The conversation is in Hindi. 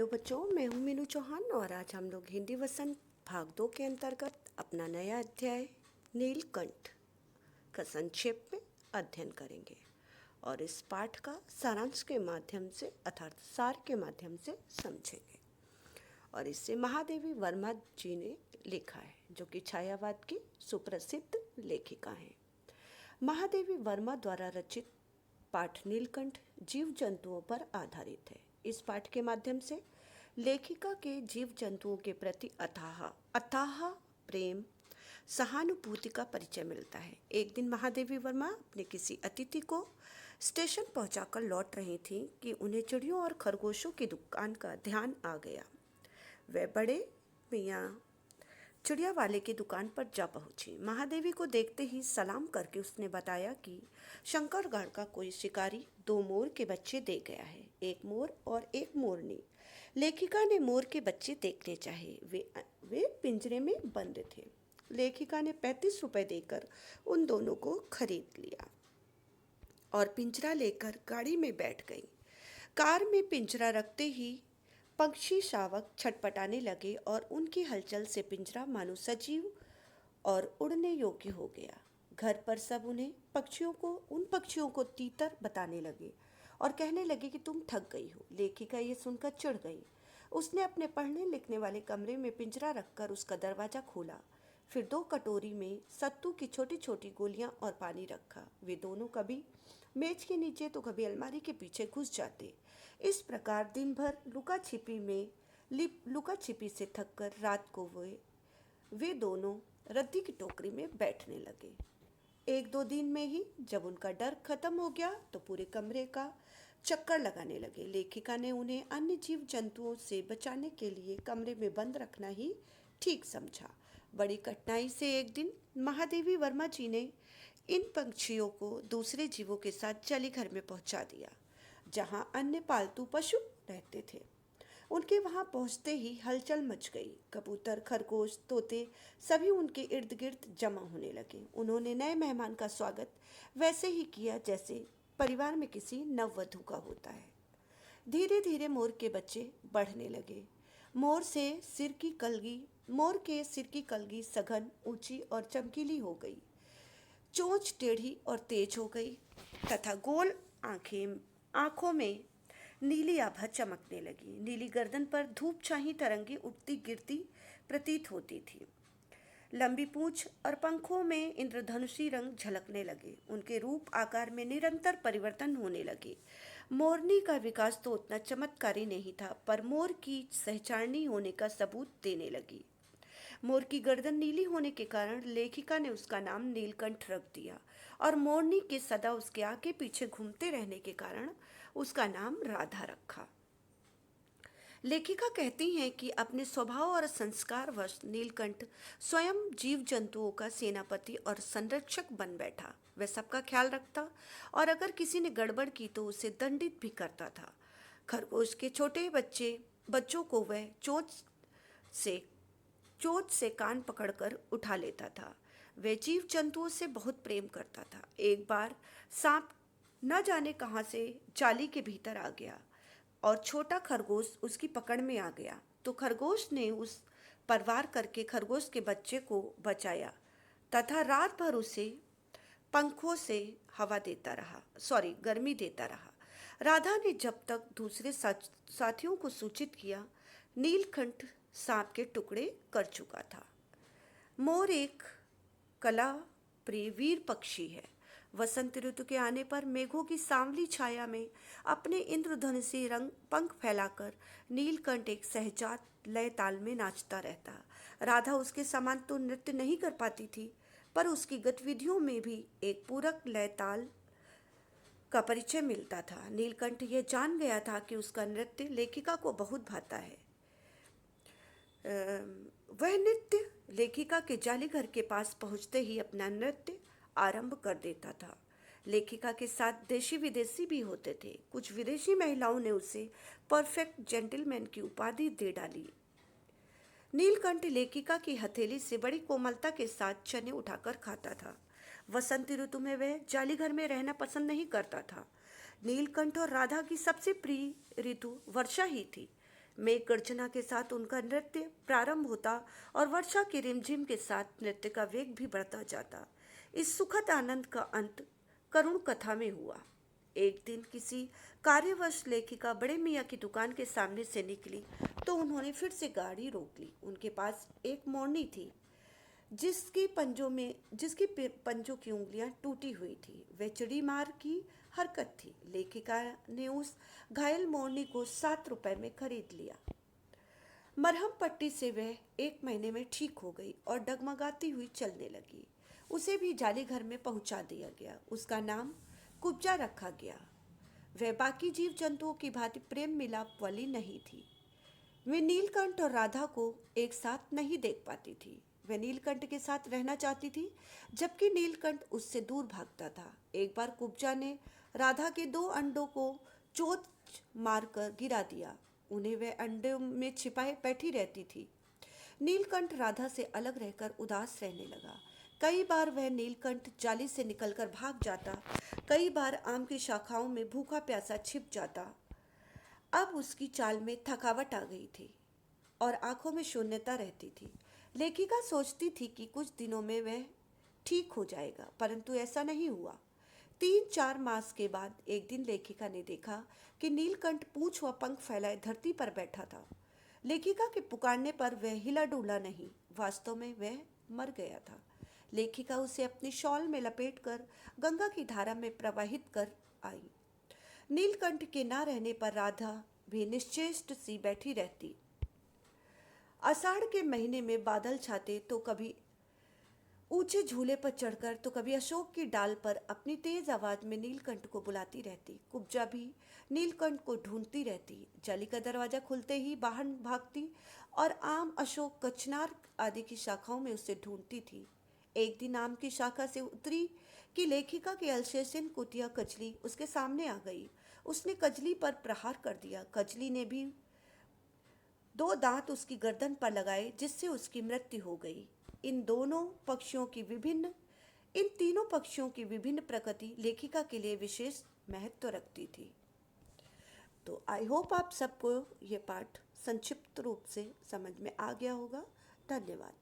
हेलो बच्चों, मैं हूँ मीनू चौहान और आज हम लोग हिंदी वसंत भाग 2 के अंतर्गत अपना नया अध्याय नीलकंठ का संक्षेप में अध्ययन करेंगे और इस पाठ का सारांश के माध्यम से अर्थात सार के माध्यम से समझेंगे। और इसे महादेवी वर्मा जी ने लिखा है, जो कि छायावाद की सुप्रसिद्ध लेखिका हैं। महादेवी वर्मा द्वारा रचित पाठ नीलकंठ जीव जंतुओं पर आधारित है। इस पाठ के माध्यम से लेखिका के जीव जंतुओं के प्रति अथाह प्रेम सहानुभूति का परिचय मिलता है। एक दिन महादेवी वर्मा अपने किसी अतिथि को स्टेशन पहुंचाकर लौट रही थी कि उन्हें चिड़ियों और खरगोशों की दुकान का ध्यान आ गया। वे बड़े मियाँ चिड़िया वाले की दुकान पर जा पहुंची। महादेवी को देखते ही सलाम करके उसने बताया कि शंकरगढ़ का कोई शिकारी 2 मोर के बच्चे दे गया है, एक मोर और एक मोरनी। लेखिका ने मोर के बच्चे देखने चाहे। वे पिंजरे में बंद थे। लेखिका ने 35 रुपए देकर उन दोनों को खरीद लिया और पिंजरा लेकर गाड़ी में बैठ गई। कार में पिंजरा रखते ही पक्षी शावक छटपटाने लगे और उनकी हलचल से पिंजरा मानो सजीव और उड़ने योग्य हो गया। घर पर सब उन पक्षियों को तीतर बताने लगे और कहने लगे कि तुम थक गई हो। लेखिका ये सुनकर चिढ़ गई। उसने अपने पढ़ने लिखने वाले कमरे में पिंजरा रखकर उसका दरवाज़ा खोला। फिर 2 कटोरी में सत्तू की छोटी छोटी गोलियां और पानी रखा। वे दोनों कभी मेज के नीचे तो कभी अलमारी के पीछे घुस जाते। इस प्रकार दिन भर लुका छिपी से थककर रात को वे दोनों रद्दी की टोकरी में बैठने लगे। 1-2 दिन में ही जब उनका डर खत्म हो गया तो पूरे कमरे का चक्कर लगाने लगे। लेखिका ने उन्हें अन्य जीव जंतुओं से बचाने के लिए कमरे में बंद रखना ही ठीक समझा। बड़ी कठिनाई से एक दिन महादेवी वर्मा जी ने इन पक्षियों को दूसरे जीवों के साथ चली घर में पहुंचा दिया, जहां अन्य पालतू पशु रहते थे। उनके वहां पहुंचते ही हलचल मच गई। कबूतर, खरगोश, तोते सभी उनके इर्द गिर्द जमा होने लगे। उन्होंने नए मेहमान का स्वागत वैसे ही किया जैसे परिवार में किसी नववधू का होता है। धीरे धीरे मोर के बच्चे बढ़ने लगे। मोर के सिर की कलगी सघन, ऊंची और चमकीली हो गई। चोंच टेढ़ी और तेज हो गई तथा गोल आंखों में नीली आभा चमकने लगी। नीली गर्दन पर धूप छाही तरंगी उठती गिरती प्रतीत होती थी। लंबी पूंछ और पंखों में इंद्रधनुषी रंग झलकने लगे। उनके रूप आकार में निरंतर परिवर्तन होने लगे। मोरनी का विकास तो उतना चमत्कारी नहीं था, पर मोर की सहचारणी होने का सबूत देने लगी। मोर की गर्दन नीली होने के कारण लेखिका ने उसका नाम नीलकंठ रख दिया और मोरनी के सदा उसके आगे पीछे घूमते रहने के कारण उसका नाम राधा रखा। लेखिका कहती हैं कि अपने स्वभाव और संस्कारवश नीलकंठ स्वयं जीव जंतुओं का सेनापति और संरक्षक बन बैठा। वह सबका ख्याल रखता और अगर किसी ने गड़बड़ की तो उसे दंडित भी करता था। खरगोश के छोटे बच्चों को वह चोंच से कान पकड़कर उठा लेता था। वह जीव जंतुओं से बहुत प्रेम करता था। एक बार सांप न जाने कहाँ से जाली के भीतर आ गया और छोटा खरगोश उसकी पकड़ में आ गया, तो खरगोश ने उस पर वार करके खरगोश के बच्चे को बचाया तथा रात भर उसे पंखों से गर्मी देता रहा। राधा ने जब तक दूसरे साथियों को सूचित किया, नीलकंठ सांप के टुकड़े कर चुका था। मोर एक कला प्रिय वीर पक्षी है। वसंत ऋतु के आने पर मेघों की सांवली छाया में अपने इंद्रधनुषी रंग पंख फैलाकर नीलकंठ एक सहजात लय ताल में नाचता रहता। राधा उसके समान तो नृत्य नहीं कर पाती थी, पर उसकी गतिविधियों में भी एक पूरक लय ताल का परिचय मिलता था। नीलकंठ यह जान गया था कि उसका नृत्य लेखिका को बहुत भाता है। वह नृत्य लेखिका के जाली घर के पास पहुंचते ही अपना नृत्य आरंभ कर देता था। लेखिका के साथ देशी विदेशी भी होते थे। कुछ विदेशी महिलाओं ने उसे परफेक्ट जेंटलमैन की उपाधि दे डाली। नीलकंठ लेखिका की हथेली से बड़ी कोमलता के साथ चने उठाकर खाता था। वसंत ऋतु में वह जाली घर में रहना पसंद नहीं करता था। नीलकंठ और राधा की सबसे प्रिय ऋतु वर्षा ही थी। मेघ गर्जना के साथ उनका नृत्य प्रारंभ होता और वर्षा की रिमझिम के साथ नृत्य का वेग भी बढ़ता जाता। इस सुखद आनंद का अंत करुण कथा में हुआ। एक दिन किसी कार्यवश लेखिका बड़े मियाँ की दुकान के सामने से निकली तो उन्होंने फिर से गाड़ी रोक ली। उनके पास एक मोरनी थी जिसकी पंजों की उंगलियां टूटी हुई थी। वह चिड़ी मार की हरकत थी। लेखिका ने उस घायल मोरनी को 7 रुपए में खरीद लिया। मरहम पट्टी से वह 1 महीने में ठीक हो गई और डगमगाती हुई चलने लगी। उसे भी जाली घर में पहुंचा दिया गया। उसका नाम कुब्जा रखा गया। वह बाकी जीव जंतुओं की भांति प्रेम मिलाप वाली नहीं थी। वे नीलकंठ और राधा को एक साथ नहीं देख पाती थी। वह नीलकंठ के साथ रहना चाहती थी, जबकि नीलकंठ उससे दूर भागता था। एक बार कुब्जा ने राधा के 2 अंडों को चोंच मारकर गिरा दिया। उन्हें वह अंडों में छिपाए बैठी रहती थी। नीलकंठ राधा से अलग रहकर उदास रहने लगा। कई बार वह नीलकंठ जाली से निकलकर भाग जाता, कई बार आम की शाखाओं में भूखा प्यासा छिप जाता। अब उसकी चाल में थकावट आ गई थी और आंखों में शून्यता रहती थी। लेखिका सोचती थी कि कुछ दिनों में वह ठीक हो जाएगा, परंतु ऐसा नहीं हुआ। 3-4 मास के बाद एक दिन लेखिका ने देखा कि नीलकंठ पूंछ व पंख फैलाए धरती पर बैठा था। लेखिका के पुकारने पर वह हिला डुला नहीं, वास्तव में वह मर गया था। लेखिका उसे अपनी शॉल में लपेटकर गंगा की धारा में प्रवाहित कर आई। नीलकंठ के ना रहने पर राधा भी निश्चेष्ट सी बैठी रहती। आषाढ़ के महीने में बादल छाते तो कभी ऊंचे झूले पर चढ़कर तो कभी अशोक की डाल पर अपनी तेज आवाज में नीलकंठ को बुलाती रहती। कुब्जा भी नीलकंठ को ढूंढती रहती। जाली का दरवाजा खुलते ही बाहर भागती और आम, अशोक, कचनार आदि की शाखाओं में उसे ढूंढती थी। एक दिन आम की शाखा से उतरी कि लेखिका की अल्सेशियन कुतिया कजली उसके सामने आ गई। उसने कजली पर प्रहार कर दिया। कजली ने भी 2 दांत उसकी गर्दन पर लगाए, जिससे उसकी मृत्यु हो गई। इन तीनों पक्षियों की विभिन्न प्रकृति लेखिका के लिए विशेष महत्व रखती थी। तो आई होप आप सबको ये पाठ संक्षिप्त रूप से समझ में आ गया होगा। धन्यवाद।